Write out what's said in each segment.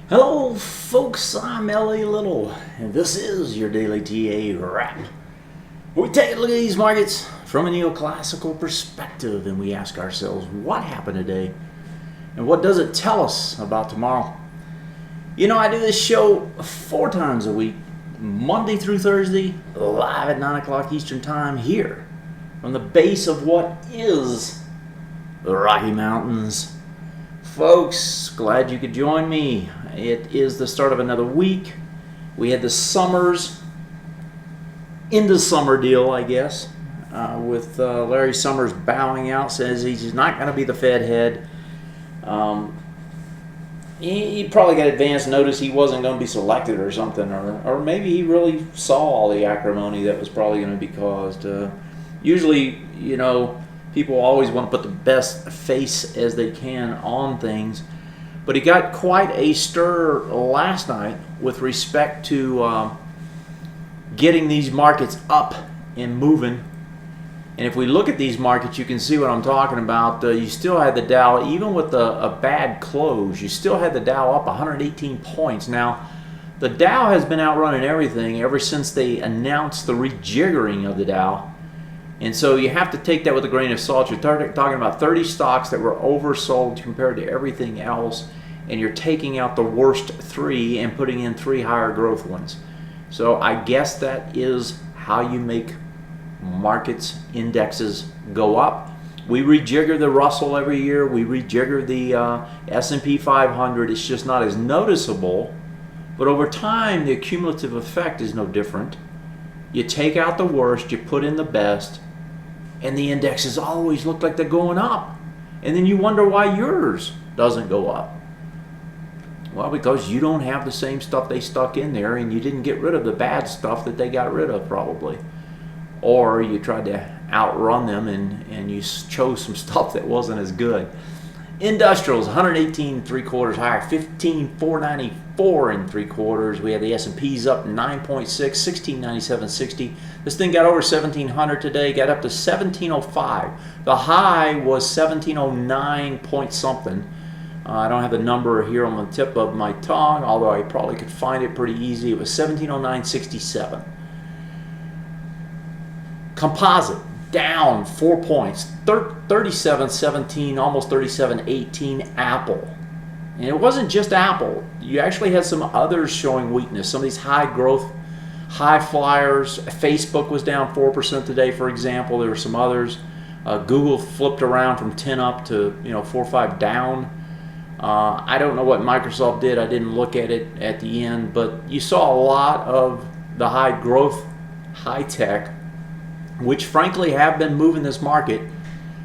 Hello folks, I'm L.A. Little, and this is your Daily TA Wrap. We take a look at these markets from a neoclassical perspective and we ask ourselves, what happened today? And what does it tell us about tomorrow? You know, I do this show 4 times a week, Monday through Thursday, live at 9 o'clock Eastern Time here from the base of what is the Rocky Mountains. Folks, glad you could join me. It is the start of another week. We had the Summers into summer deal, I guess, with Larry Summers bowing out, says he's not going to be the Fed head. He probably got advance notice he wasn't going to be selected or something, or maybe he really saw all the acrimony that was probably going to be caused. Usually, you know, people always want to put the best face as they can on things. But he got quite a stir last night with respect to getting these markets up and moving. And if we look at these markets, you can see what I'm talking about. You still had the Dow, even with a bad close, you still had the Dow up 118 points. Now, the Dow has been outrunning everything ever since they announced the rejiggering of the Dow. And so you have to take that with a grain of salt. You're talking about 30 stocks that were oversold compared to everything else, and you're taking out the worst 3 and putting in 3 higher growth ones. So I guess that is how you make markets, indexes go up. We rejigger the Russell every year. We rejigger the S&P 500. It's just not as noticeable. But over time, the cumulative effect is no different. You take out the worst, you put in the best, and the indexes always look like they're going up. And then you wonder why yours doesn't go up. Well, because you don't have the same stuff they stuck in there, and you didn't get rid of the bad stuff that they got rid of probably. Or you tried to outrun them and you chose some stuff that wasn't as good. Industrials, 118 3/4 higher, 15,494 and 3/4. We had the S&Ps up 9.6, 1697.60. This thing got over 1700 today, got up to 1705. The high was 1709 point something. I don't have the number here on the tip of my tongue, although I probably could find it pretty easy. It was 1709.67. Composite down 4 points, 37.17, almost 37.18. Apple, and it wasn't just Apple. You actually had some others showing weakness. Some of these high growth, high flyers. Facebook was down 4% today, for example. There were some others. Google flipped around from 10 up to 4 or 5 down. I don't know what Microsoft did. I didn't look at it at the end, but you saw a lot of the high growth, high tech, which frankly have been moving this market,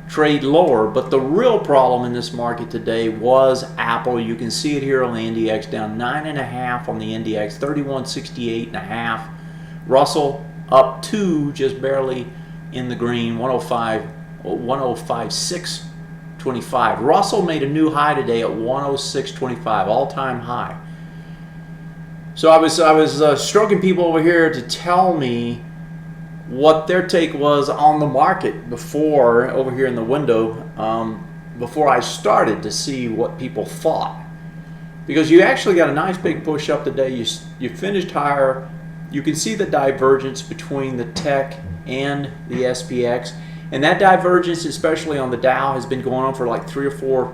trade lower. But the real problem in this market today was Apple. You can see it here on the NDX, down 9.5 on the NDX, 3168.5. Russell up 2, just barely in the green, 105.625. Russell made a new high today at 106.25, all-time high. So I was stroking people over here to tell me what their take was on the market before, over here in the window, before I started, to see what people thought. Because you actually got a nice big push up today. You finished higher. You can see the divergence between the tech and the SPX. And that divergence, especially on the Dow, has been going on for like 3 or 4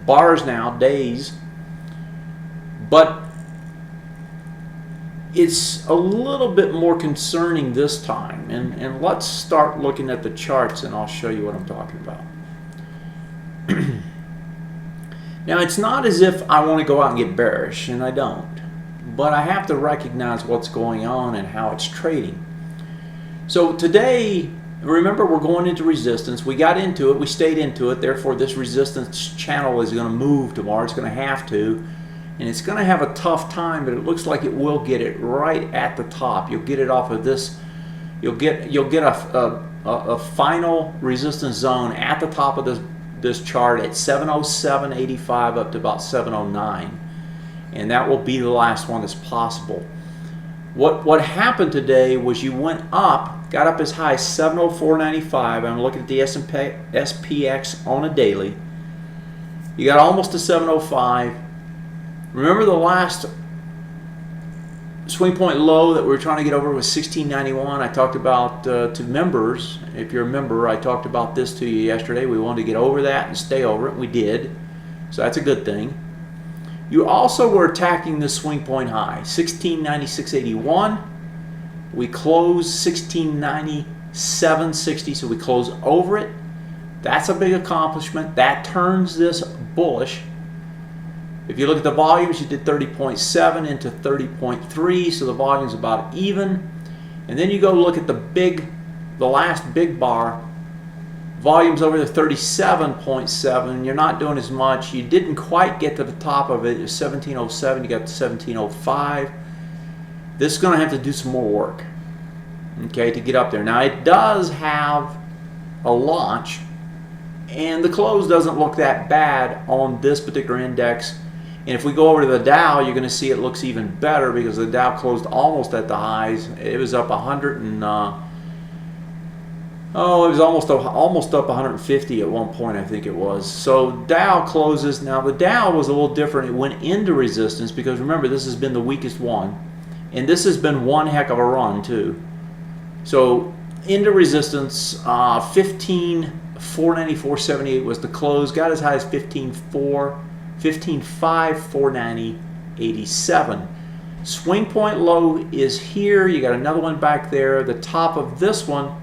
bars now, days. But it's a little bit more concerning this time. And let's start looking at the charts, and I'll show you what I'm talking about. Now, it's not as if I want to go out and get bearish, and I don't. But I have to recognize what's going on and how it's trading. So today, remember, we're going into resistance. We got into it. We stayed into it. Therefore, this resistance channel is going to move tomorrow. It's going to have to. And it's going to have a tough time, but it looks like it will get it right at the top. You'll get it off of this. You'll get a final resistance zone at the top of this chart at 707.85 up to about 709. And that will be the last one that's possible. What happened today was you went up, got up as high as 704.95. I'm looking at the SPX on a daily. You got almost to 705. Remember the last swing point low that we were trying to get over was 1691. I talked about to members. If you're a member, I talked about this to you yesterday. We wanted to get over that and stay over it. We did. So that's a good thing. You also were attacking the swing point high, 1696.81. We closed 1697.60, so we closed over it. That's a big accomplishment. That turns this bullish. If you look at the volumes, you did 30.7 into 30.3, so the volume's about even. And then you go look at the last big bar, volume's over to 37.7. You're not doing as much. You didn't quite get to the top of it. It was 1707. You got to 1705. This is going to have to do some more work, okay, to get up there. Now it does have a launch, and the close doesn't look that bad on this particular index. And if we go over to the Dow, you're going to see it looks even better because the Dow closed almost at the highs. It was up 100 and it was almost up 150 at one point, I think it was. So Dow closes. Now the Dow was a little different. It went into resistance because remember, this has been the weakest one, and this has been one heck of a run too. So into resistance, 15,494.78 was the close. Got as high as 15,590.87. Swing point low is here. You got another one back there. The top of this one.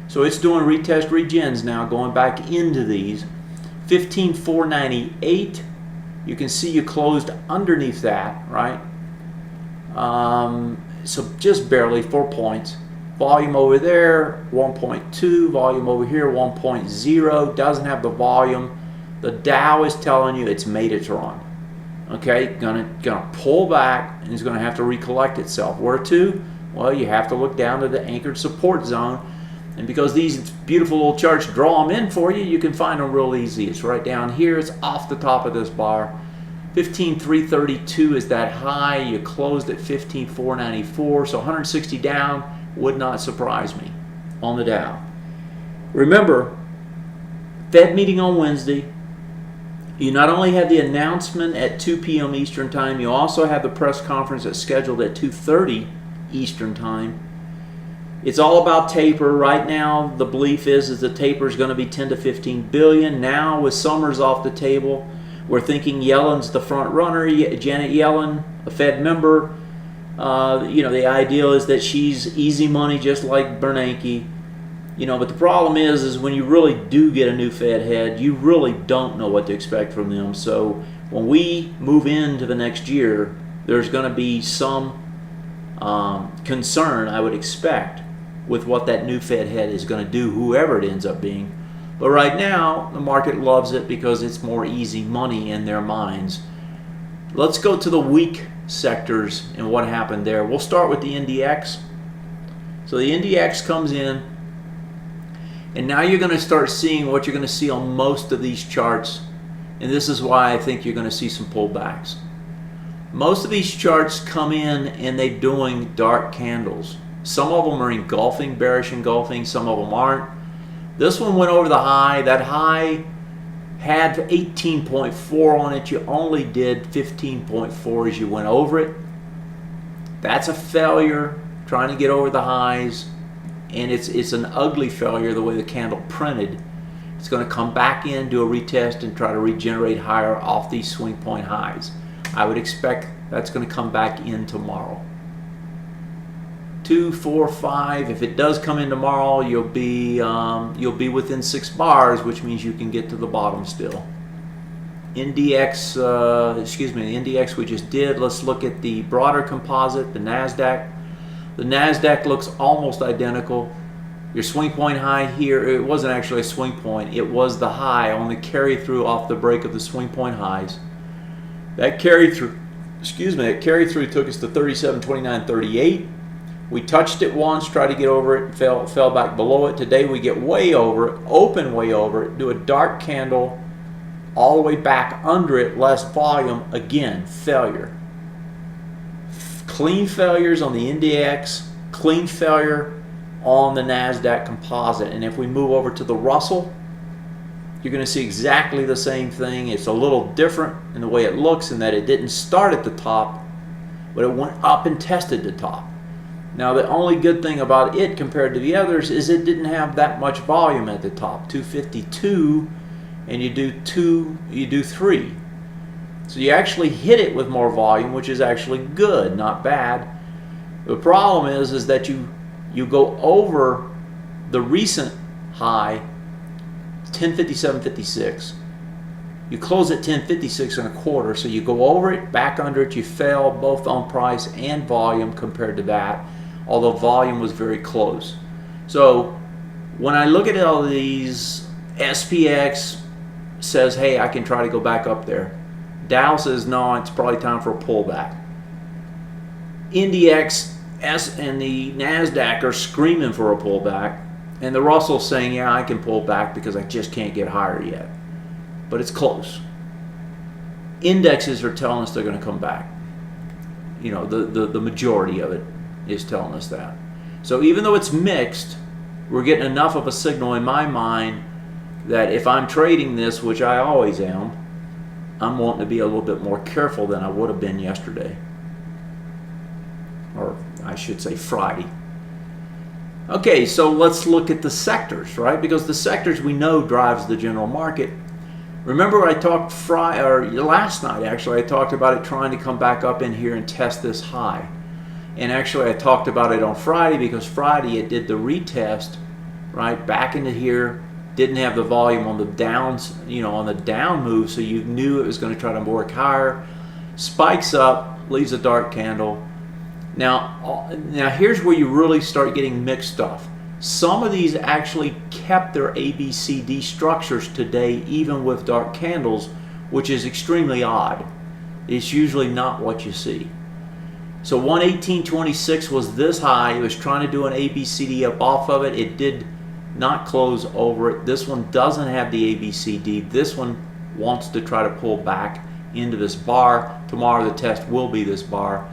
So it's doing retest regens now, going back into these. 15,498. You can see you closed underneath that, right? So just barely 4 points. Volume over there, 1.2. Volume over here, 1.0. Doesn't have the volume. The Dow is telling you it's made its run. Okay, gonna pull back and it's gonna have to recollect itself. Where to? Well, you have to look down to the anchored support zone. And because these beautiful little charts draw them in for you, you can find them real easy. It's right down here. It's off the top of this bar. 15,332 is that high. You closed at 15,494. So 160 down would not surprise me on the Dow. Remember, Fed meeting on Wednesday. You not only have the announcement at 2 p.m. Eastern Time, you also have the press conference that's scheduled at 2:30 Eastern Time. It's all about taper. Right now, the belief is the taper is going to be 10 to 15 billion. Now, with Summers off the table, we're thinking Yellen's the front runner. Janet Yellen, a Fed member. The ideal is that she's easy money, just like Bernanke. But the problem is when you really do get a new Fed head, you really don't know what to expect from them. So when we move into the next year, there's going to be some concern, I would expect, with what that new Fed head is going to do, whoever it ends up being. But right now, the market loves it because it's more easy money in their minds. Let's go to the weak sectors and what happened there. We'll start with the NDX. So the NDX comes in, and now you're going to start seeing what you're going to see on most of these charts. And this is why I think you're going to see some pullbacks. Most of these charts come in and they're doing dark candles. Some of them are engulfing, bearish engulfing. Some of them aren't. This one went over the high. That high had 18.4 on it. You only did 15.4 as you went over it. That's a failure, trying to get over the highs. And it's an ugly failure the way the candle printed. It's going to come back in, do a retest, and try to regenerate higher off these swing point highs. I would expect that's going to come back in tomorrow. 2, 4, 5. If it does come in tomorrow, you'll be within 6 bars, which means you can get to the bottom still. NDX, the NDX we just did. Let's look at the broader composite, the NASDAQ. The NASDAQ looks almost identical. Your swing point high here, it wasn't actually a swing point, it was the high on the carry through off the break of the swing point highs. That carry through, that carry through took us to 37.29.38. We touched it once, tried to get over it, fell back below it. Today we get way over it, open way over it, do a dark candle all the way back under it, less volume, again, failure. Clean failures on the index, clean failure on the NASDAQ composite. And if we move over to the Russell, you're going to see exactly the same thing. It's a little different in the way it looks in that it didn't start at the top, but it went up and tested the top. Now the only good thing about it compared to the others is it didn't have that much volume at the top, 252, and you do 3. So you actually hit it with more volume, which is actually good, not bad. The problem is that you go over the recent high, 1057.56. You close at 1056.25, so you go over it, back under it, you fail both on price and volume compared to that, although volume was very close. So when I look at all of these, SPX says, hey, I can try to go back up there. Dow says, no, it's probably time for a pullback. IndexS and the NASDAQ are screaming for a pullback, and the Russell's saying, yeah, I can pull back because I just can't get higher yet. But it's close. Indexes are telling us they're going to come back. You know, the majority of it is telling us that. So even though it's mixed, we're getting enough of a signal in my mind that if I'm trading this, which I always am, I'm wanting to be a little bit more careful than I would have been yesterday. Or I should say Friday. Okay, so let's look at the sectors, right? Because the sectors we know drives the general market. Remember I talked last night, actually, I talked about it trying to come back up in here and test this high. And actually I talked about it on Friday because Friday it did the retest, right, back into here. Didn't have the volume on the downs, you know, on the down move, so you knew it was going to try to work higher. Spikes up, leaves a dark candle. Now here's where you really start getting mixed stuff. Some of these actually kept their ABCD structures today, even with dark candles, which is extremely odd. It's usually not what you see. So 118.26 was this high. It was trying to do an ABCD up off of it. It did not close over it. This one doesn't have the ABCD. This one wants to try to pull back into this bar. Tomorrow the test will be this bar.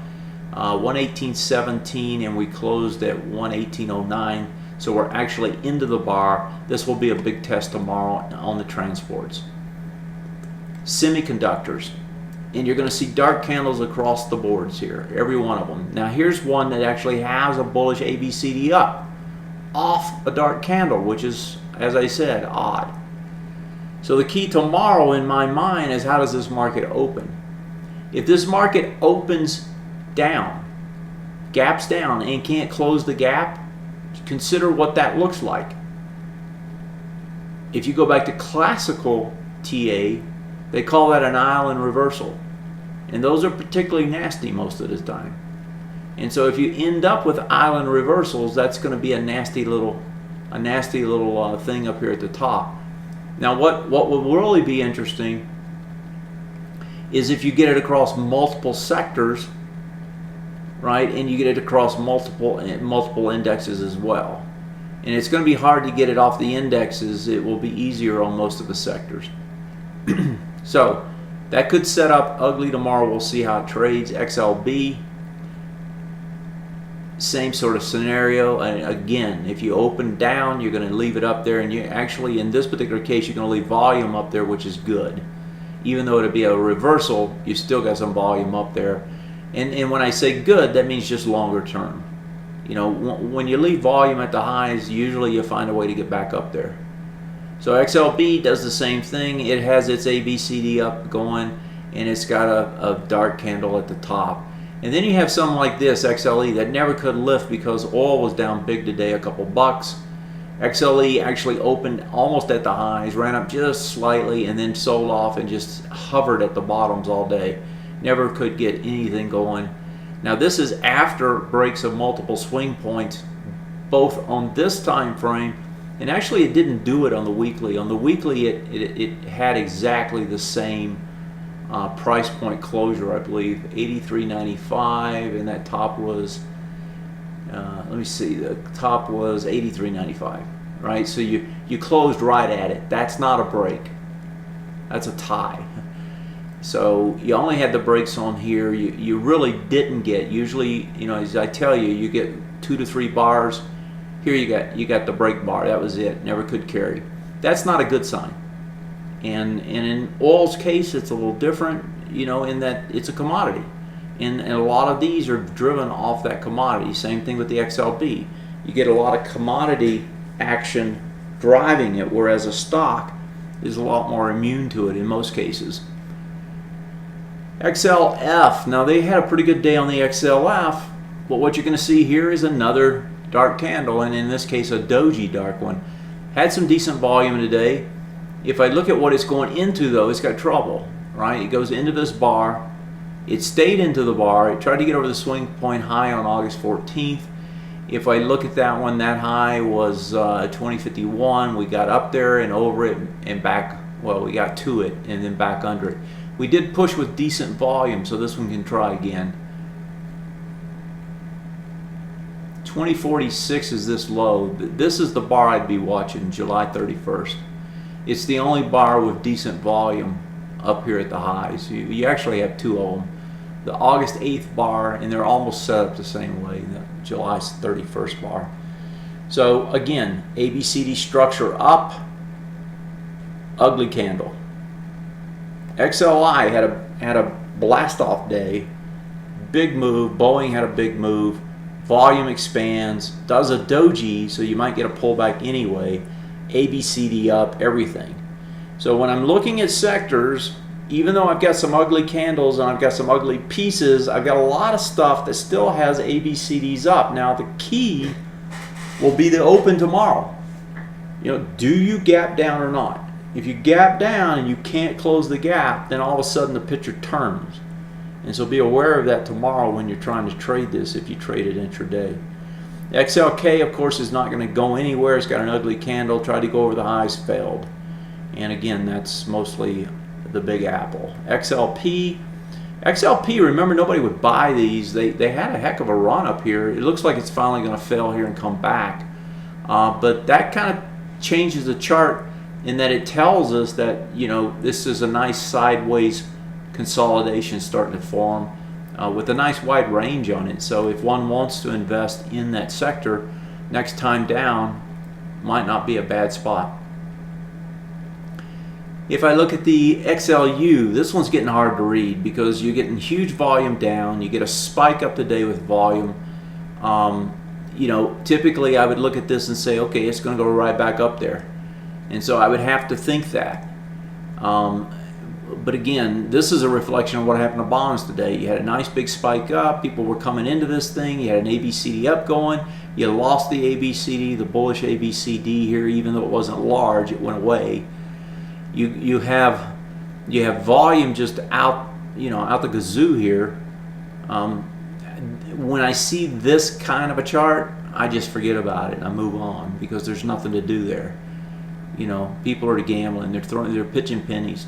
118.17, and we closed at 118.09. So we're actually into the bar. This will be a big test tomorrow on the transports. Semiconductors. And you're going to see dark candles across the boards here, every one of them. Now here's one that actually has a bullish ABCD up off a dark candle, which is, as I said, odd. So the key tomorrow in my mind is how does this market open? If this market opens down, gaps down, and can't close the gap, consider what that looks like. If you go back to classical TA, they call that an island reversal. And those are particularly nasty most of the time. And so if you end up with island reversals, that's going to be a nasty little thing up here at the top. Now what will really be interesting is if you get it across multiple sectors, right, and you get it across multiple indexes as well. And it's going to be hard to get it off the indexes. It will be easier on most of the sectors. So that could set up ugly tomorrow. We'll see how it trades. XLB, same sort of scenario. And again, if you open down, you're going to leave it up there, and you actually, in this particular case, you're going to leave volume up there, which is good. Even though it'll be a reversal, you still got some volume up there. And when I say good, that means just longer term. You know, when you leave volume at the highs, usually you find a way to get back up there. So XLB does the same thing. It has its ABCD up going, and it's got a dark candle at the top. And then you have something like this, XLE, that never could lift because oil was down big today, a couple bucks. XLE actually opened almost at the highs, ran up just slightly, and then sold off and just hovered at the bottoms all day. Never could get anything going. Now this is after breaks of multiple swing points both on this time frame, and actually it didn't do it on the weekly. On the weekly, it had exactly the same price point closure, I believe, 83.95, and that top was, let me see, the top was 83.95, right? So you closed right at it. That's not a break. That's a tie. So you only had the breaks on here. You really didn't get, usually, you know, as I tell you, you get 2 to 3 bars. Here you got the break bar. That was it. Never could carry. That's not a good sign. And in oil's case, it's a little different, you know, in that it's a commodity. And a lot of these are driven off that commodity. Same thing with the XLB. You get a lot of commodity action driving it, whereas a stock is a lot more immune to it in most cases. XLF, now they had a pretty good day on the XLF, but what you're going to see here is another dark candle, and in this case a doji dark one. Had some decent volume today. If I look at what it's going into, though, it's got trouble, right? It goes into this bar. It stayed into the bar. It tried to get over the swing point high on August 14th. If I look at that one, that high was 2051. We got up there and over it and back, well, we got to it and then back under it. We did push with decent volume, so this one can try again. 2046 is this low. This is the bar I'd be watching, July 31st. It's the only bar with decent volume up here at the highs. You actually have 2 of them. The August 8th bar, and they're almost set up the same way, the July 31st bar. So again, ABCD structure up, ugly candle. XLI had a blast off day, big move. Boeing had a big move. Volume expands, does a doji, so you might get a pullback anyway. ABCD up, everything. So when I'm looking at sectors, even though I've got some ugly candles and I've got some ugly pieces, I've got a lot of stuff that still has ABCDs up. Now the key will be the open tomorrow. You know, do you gap down or not? If you gap down and you can't close the gap, then all of a sudden the picture turns. And so be aware of that tomorrow when you're trying to trade this, if you trade it intraday. XLK, of course, is not going to go anywhere. It's got an ugly candle. Tried to go over the highs, failed. And again, that's mostly the Big Apple. XLP, remember, nobody would buy these. They had a heck of a run up here. It looks like it's finally going to fail here and come back. But that kind of changes the chart in that it tells us that, you know, this is a nice sideways consolidation starting to form with a nice wide range on it. So if one wants to invest in that sector, next time down might not be a bad spot. If I look at the XLU, this one's getting hard to read because you're getting huge volume down. You get a spike up today with volume. You know, typically I would look at this and say, okay, it's going to go right back up there. And so I would have to think that. But again, this is a reflection of what happened to bonds today. You had a nice big spike up. People were coming into this thing. You had an ABCD up going. You lost the ABCD, the bullish ABCD here, even though it wasn't large, it went away. You have volume just out, you know, out the gazoo here. When I see this kind of a chart, I just forget about it and I move on because there's nothing to do there. You know, people are gambling. They're pitching pennies.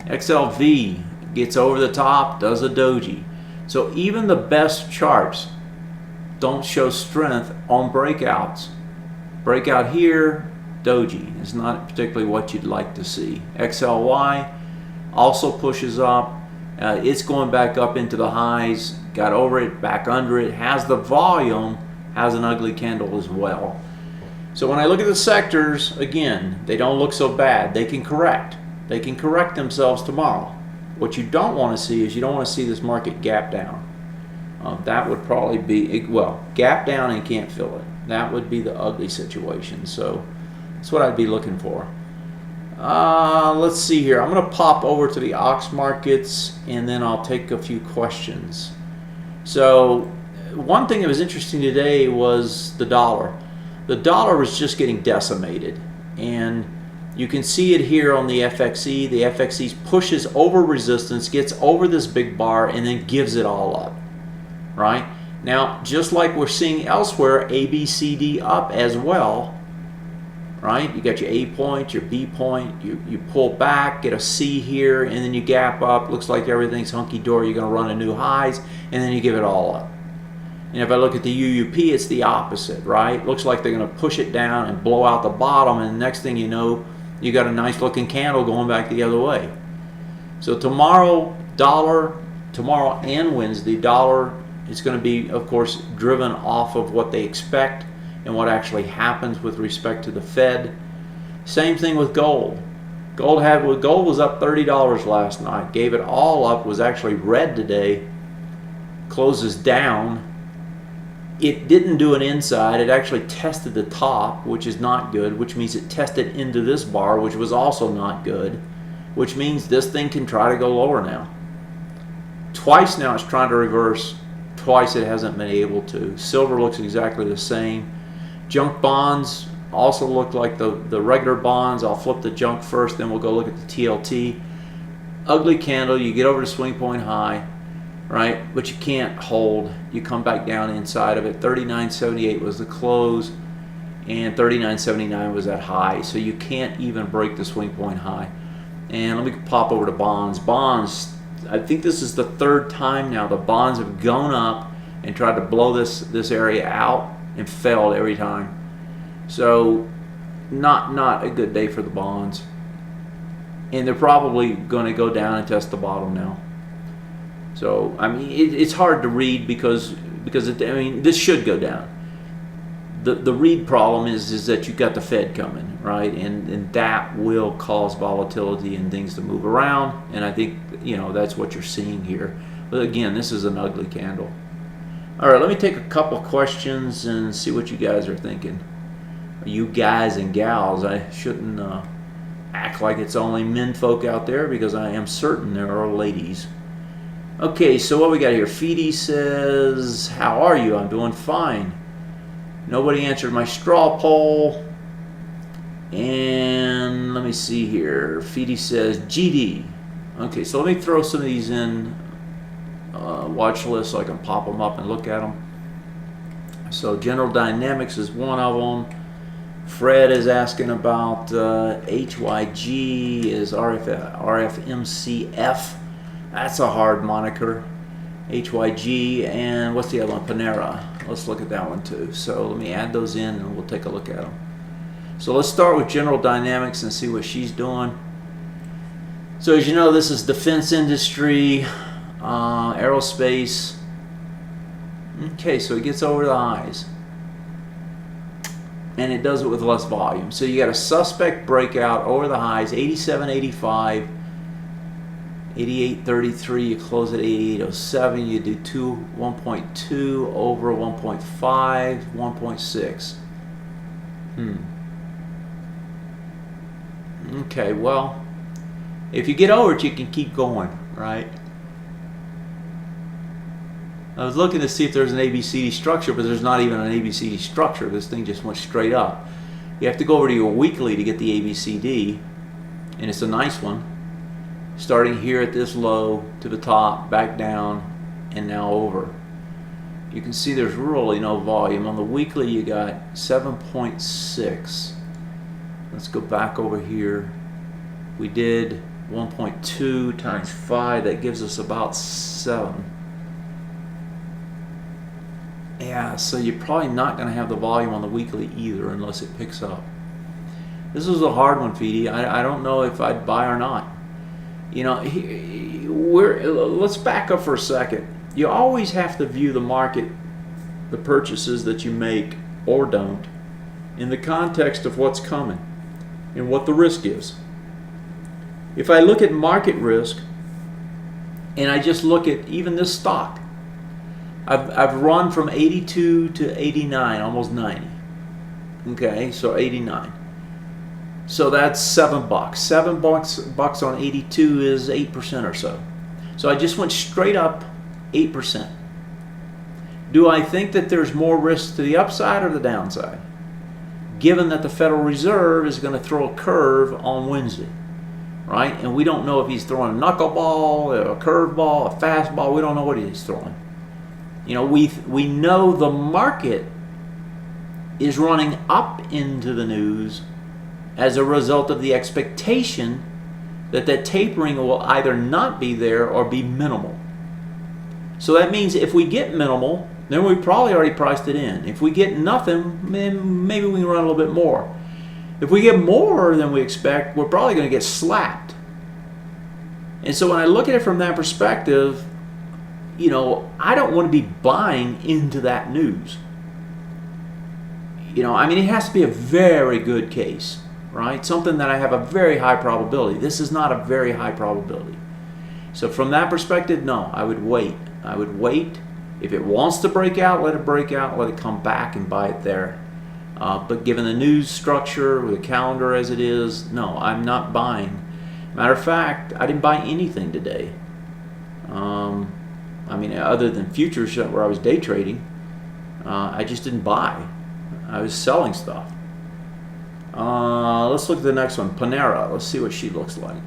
XLV gets over the top, does a doji. So even the best charts don't show strength on breakouts. Breakout here, doji. It's not particularly what you'd like to see. XLY also pushes up. It's going back up into the highs, got over it, back under it, has the volume, has an ugly candle as well. So when I look at the sectors, again, they don't look so bad. They can correct. They can correct themselves tomorrow. What you don't want to see is you don't want to see this market gap down. That would probably be, well, gap down and can't fill it. That would be the ugly situation. So that's what I'd be looking for. Let's see here. I'm going to pop over to the Ox markets and then I'll take a few questions. So one thing that was interesting today was the dollar. The dollar was just getting decimated, and you can see it here on the FXE. The FXE pushes over resistance, gets over this big bar, and then gives it all up, right? Now, just like we're seeing elsewhere, A, B, C, D up as well, right? You got your A point, your B point, you pull back, get a C here, and then you gap up. Looks like everything's hunky-dory. You're going to run a new highs, and then you give it all up. And if I look at the UUP, it's the opposite, right? Looks like they're going to push it down and blow out the bottom, and the next thing you know, you got a nice looking candle going back the other way. So tomorrow and Wednesday, dollar is going to be, of course, driven off of what they expect and what actually happens with respect to the Fed. Same thing with gold. Gold was up $30 last night, gave it all up, was actually red today, closes down. It didn't do an inside. It actually tested the top, which is not good, which means it tested into this bar, which was also not good, which means this thing can try to go lower now. Twice now it's trying to reverse. Twice it hasn't been able to. Silver looks exactly the same. Junk bonds also look like the regular bonds. I'll flip the junk first, then we'll go look at the TLT. Ugly candle. You get over the swing point high, right? But you can't hold. You come back down inside of it. 39.78 was the close, and 39.79 was that high. So you can't even break the swing point high. And let me pop over to bonds. Bonds, I think this is the third time now the bonds have gone up and tried to blow this area out and failed every time. So not a good day for the bonds. And they're probably going to go down and test the bottom now. So I mean, it's hard to read because this should go down. The read problem is that you've got the Fed coming, right, and that will cause volatility and things to move around. And I think that's what you're seeing here. But again, this is an ugly candle. All right, let me take a couple questions and see what you guys are thinking. You guys and gals, I shouldn't act like it's only men folk out there, because I am certain there are ladies. Okay, so what we got here? Feedy says, how are you? I'm doing fine. Nobody answered my straw poll. And let me see here. Feedy says GD. Okay, so let me throw some of these in watch list so I can pop them up and look at them. So General Dynamics is one of them. Fred is asking about HYG is RFMCF. That's a hard moniker. HYG, and what's the other one? Panera. Let's look at that one too. So let me add those in and we'll take a look at them. So let's start with General Dynamics and see what she's doing. So as you know, this is defense industry, aerospace. Okay, so it gets over the highs. And it does it with less volume. So you got a suspect breakout over the highs, 87.85, 88.33, you close at 88.07, you do 1.2 over 1.5, 1.6. Okay, well, if you get over it, you can keep going, right? I was looking to see if there's an ABCD structure, but there's not even an ABCD structure. This thing just went straight up. You have to go over to your weekly to get the ABCD, and it's a nice one. Starting here at this low to the top, back down, and now over. You can see there's really no volume. On the weekly, you got 7.6. Let's go back over here. We did 1.2 times 5. That gives us about 7. Yeah, so you're probably not going to have the volume on the weekly either unless it picks up. This was a hard one, Feedy. I don't know if I'd buy or not. Let's back up for a second. You always have to view the market, the purchases that you make or don't, in the context of what's coming and what the risk is. If I look at market risk and I just look at even this stock, I've run from 82 to 89, almost 90. Okay, so 89. So that's $7. $7 on 82 is 8% or so. So I just went straight up 8%. Do I think that there's more risk to the upside or the downside? Given that the Federal Reserve is going to throw a curve on Wednesday, right? And we don't know if he's throwing a knuckleball, a curveball, a fastball. We don't know what he's throwing. You know, we know the market is running up into the news as a result of the expectation that that tapering will either not be there or be minimal. So that means if we get minimal, then we probably already priced it in. If we get nothing, then maybe we can run a little bit more. If we get more than we expect, we're probably going to get slapped. And so when I look at it from that perspective, you know, I don't want to be buying into that news. You know, I mean, it has to be a very good case, right? Something that I have a very high probability. This is not a very high probability. So from that perspective, no, I would wait. I would wait. If it wants to break out, let it break out, let it come back and buy it there. But given the news structure, with the calendar as it is, no, I'm not buying. Matter of fact, I didn't buy anything today. I mean, other than futures where I was day trading, I just didn't buy. I was selling stuff. Let's look at the next one, Panera. Let's see what she looks like.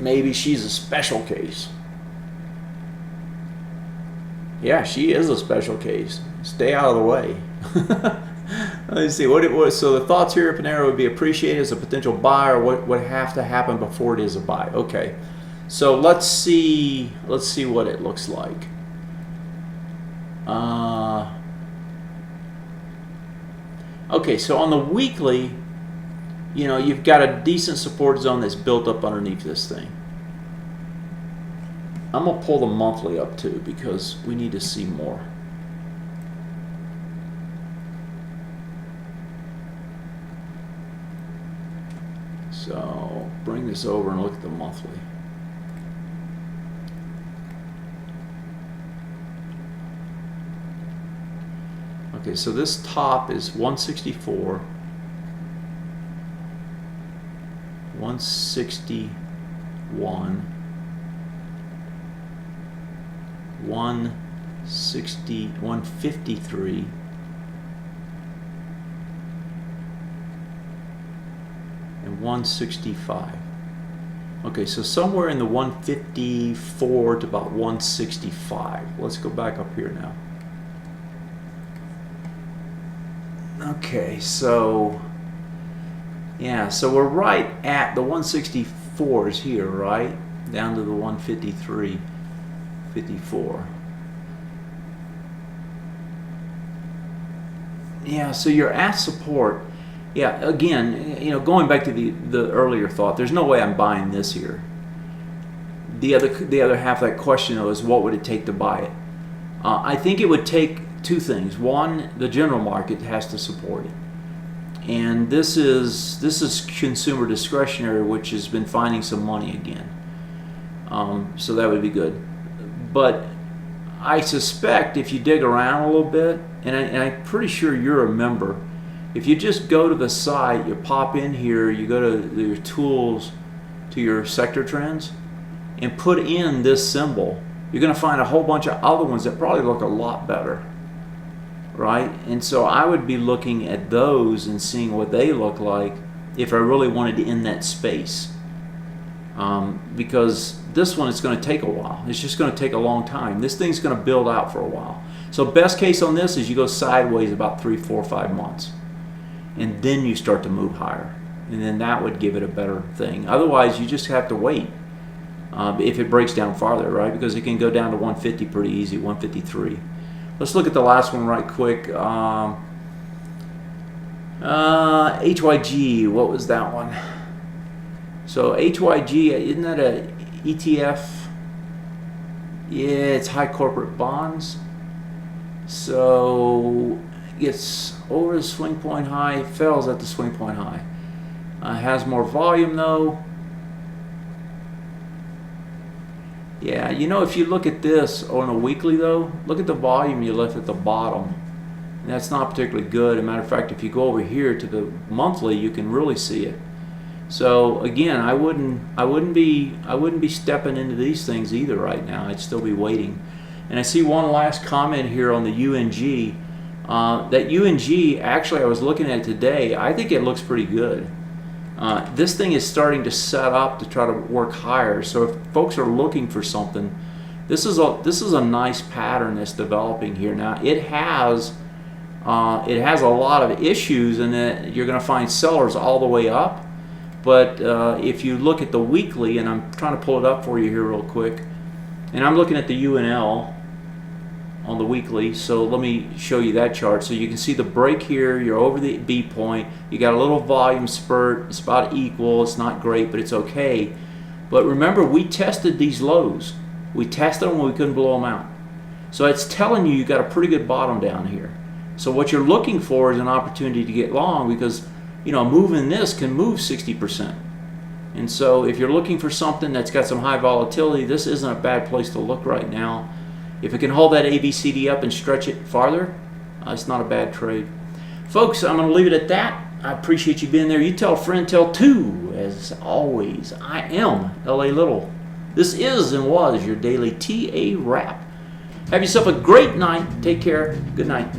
Maybe she's a special case. Yeah, she is a special case. Stay out of the way. Let's see what it was. So the thoughts here, Panera would be appreciated as a potential buyer. What would have to happen before it is a buy? Okay, so let's see what it looks like. Okay, so on the weekly, you know, you've got a decent support zone that's built up underneath this thing. I'm going to pull the monthly up too because we need to see more. So bring this over and look at the monthly. Okay, so this top is 164, 161, 160, 153, and 165. Okay, so somewhere in the 154 to about 165. Let's go back up here now. Okay, so yeah, so we're right at the 164s here, right? Down to the 153, 54. Yeah, so you're at support. Yeah, again, you know, going back to the earlier thought, there's no way I'm buying this here. The other half of that question though is what would it take to buy it? I think it would take two things. One, the general market has to support it, and this is consumer discretionary, which has been finding some money again. So that would be good. But I suspect if you dig around a little bit, and I'm pretty sure you're a member, if you just go to the site, you pop in here, you go to your tools, to your sector trends, and put in this symbol, you're going to find a whole bunch of other ones that probably look a lot better, right? And so I would be looking at those and seeing what they look like if I really wanted to in that space. Because this one is going to take a while. It's just going to take a long time. This thing's going to build out for a while. So best case on this is you go sideways about 3, 4, 5 months. And then you start to move higher. And then that would give it a better thing. Otherwise, you just have to wait if it breaks down farther, right? Because it can go down to 150 pretty easy, 153. Let's look at the last one right quick. HYG, what was that one? So HYG, isn't that a ETF? Yeah, it's high corporate bonds. So it's over the swing point high, it fails at the swing point high. Has more volume though. Yeah, you know, if you look at this on a weekly though, look at the volume you left at the bottom. And that's not particularly good. As a matter of fact, if you go over here to the monthly, you can really see it. So again, I wouldn't be stepping into these things either right now. I'd still be waiting. And I see one last comment here on the UNG. That UNG, actually, I was looking at it today. I think it looks pretty good. This thing is starting to set up to try to work higher. So if folks are looking for something, this is a nice pattern that's developing here. Now it has a lot of issues in that you're going to find sellers all the way up. But if you look at the weekly, and I'm trying to pull it up for you here real quick, and I'm looking at the UNL on the weekly, so let me show you that chart. So you can see the break here, you're over the B point, you got a little volume spurt, it's about equal, it's not great, but it's okay. But remember, we tested these lows. We tested them when we couldn't blow them out. So it's telling you got a pretty good bottom down here. So what you're looking for is an opportunity to get long, because moving this can move 60%. And so if you're looking for something that's got some high volatility, this isn't a bad place to look right now. If it can hold that ABCD up and stretch it farther, it's not a bad trade. Folks, I'm going to leave it at that. I appreciate you being there. You tell a friend, tell two. As always, I am L.A. Little. This is and was your daily TA wrap. Have yourself a great night. Take care. Good night.